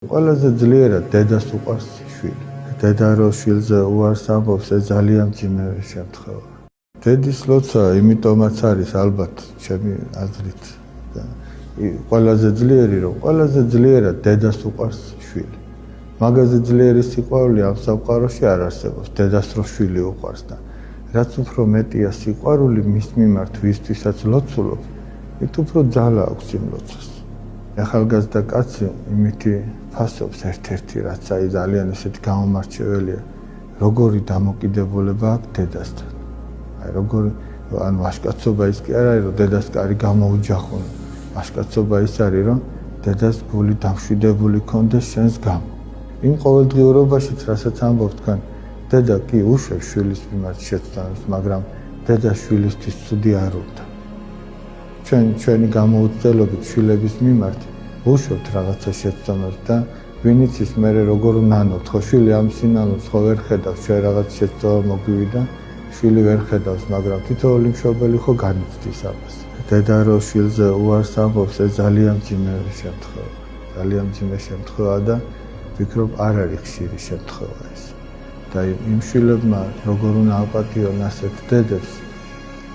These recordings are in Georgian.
ყველაზეძლიერად დედას უყვარს შვილი. დედა რო შვილზე უარს ამბობს, ეს ძალიან მძიმე შემთხვევა. დედის ლოცა იმიტომაც არის ალბათ ჩემი აზრით. ყველაზე ძლიერი რომ ყველაზეძლიერად დედას უყვარს შვილი. მაგაზე ძლიერი სიყვარული ამ სამყაროში არ არსებობს. დედას რო შვილი უყვარს და რაც უფრო მეტია სიყვარული მის მიმართ, ვისთვისაც ლოცულობ, მით უფრო ძალა აქვს იმ ლოცვას. ახალგაზრდა კაცი იმითი ფასობს ერთ-ერთი რაც აი ძალიან ესეთი გამომარჩეველია, როგორი დამოკიდებულება აქვს დედასთან. აი როგორი ან ვაჟკაცობა ის კი არ არის რომ დედას კარი გამოუჯახონ. ვაჟკაცობა ის არის რომ დედას გული დამშვიდებული ქონდეს შენს გამო. იმ ყოველდღიურობაშიც რასაც ამბობ თქვენ, დედა კი უშვებს შვილის მიმართ შეცდომებს, მაგრამ დედა შვილისთვის ცუდი არ უნდა. ჩვენი გამოუცდელობით შვილების მიმართ უშვებთ რაღაცა შეცდომებს და ვინც ის მერე როგორ ნანოთ, ხო შვილი ამ სინანულს ხო ვერ ხედავს, ჩვენ რაღაც შეცდომა მოგვივიდა, შვილი ვერ ხედავს, მაგრამ თითოეული მშობელი ხო განიცდის ამას. დედა რო შვილზე უარს ამბობს, ეს ძალიან მძიმე შემთხვევა. ძალიან მძიმე შემთხვევა და ვფიქრობ არ არის ხშირი შემთხვევა ეს. და იმ შვილებმა როგორ უნდა აპატიონ ასეთ დედებს,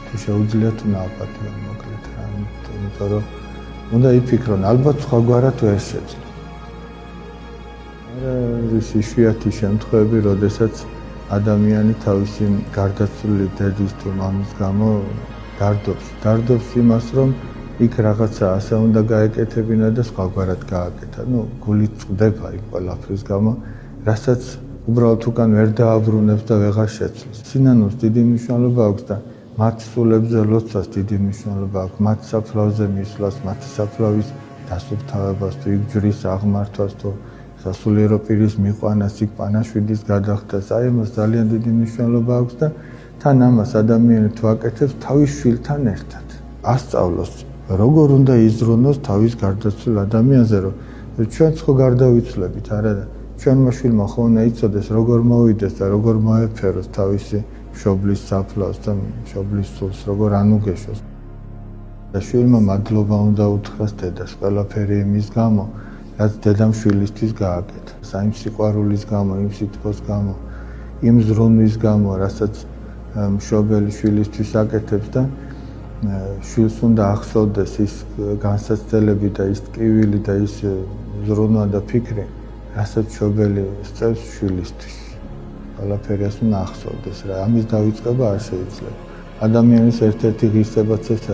თუ შეუძლიათ უნდა აპატიონ მოკლედ რა, იმიტომ რომ უნდა იფიქრონ, ალბათ სხვაგვარად ვერ შეძლო. არის იშვიათი შემთხვევები, როდესაც ადამიანი თავისი გარდაცვლილი დედის თუ მამის გამო დარდობს იმას, რომ იქ რაღაცა ასე უნდა გაეკეთებინა და სხვაგვარად გააკეთა. გული წყდება იმ ყველაფრის გამო, რასაც უბრალოდ უკან ვერ დააბრუნებს და ვეღარ შეცვლის. სინანულს დიდი მნიშვნელობა აქვს და მათ სულებზე ლოცვას დიდი მნიშვნელობა აქვს, მათ საფლავზე მისვლას, მათი საფლავის დასუფთავებას, თუ იქ ჯვრის აღმართვას, თუ სასულიერო პირის მიყვანას, იქ პანაშვიდის გადახდას, აი ამას ძალიან დიდი მნიშვნელობა აქვს და თან ამას ადამიანი თუ აკეთებს თავის შვილთან ერთად. ასწავლოს, როგორ უნდა იზრუნოს თავის გარდაცვლილ ადამიანზე, რომ ჩვენც ხო გარდავიცვლებით, არა და ჩვენმა შვილმა ხო უნდა იცოდეს, როგორ მოვიდეს და როგორ მოეფეროს თავისი მშობლის საფლავს და მშობლის სულს, როგორ ანუგეშოს. და შვილმა მადლობა უნდა უთხრას დედას ყველაფერი იმის გამო, რაც დედამ შვილისთვის გააკეთა. იმ სიყვარულის გამო, იმ სითბოს გამო, იმ ზრუნვის გამო, რასაც მშობელი შვილისთვის აკეთებს და შვილს უნდა ახსოვდეს ის განსაცდელები და ის ტკივილი და ის ზრუნვა და ფიქრი, რასაც მშობელი სწევს შვილისთვის. ყველაფერი ასე უნდა ახსოვდეს რა. ამის დავიწყება არ შეიძლება. ადამიანის ერთ-ერთი ღირსებაც ეს არის.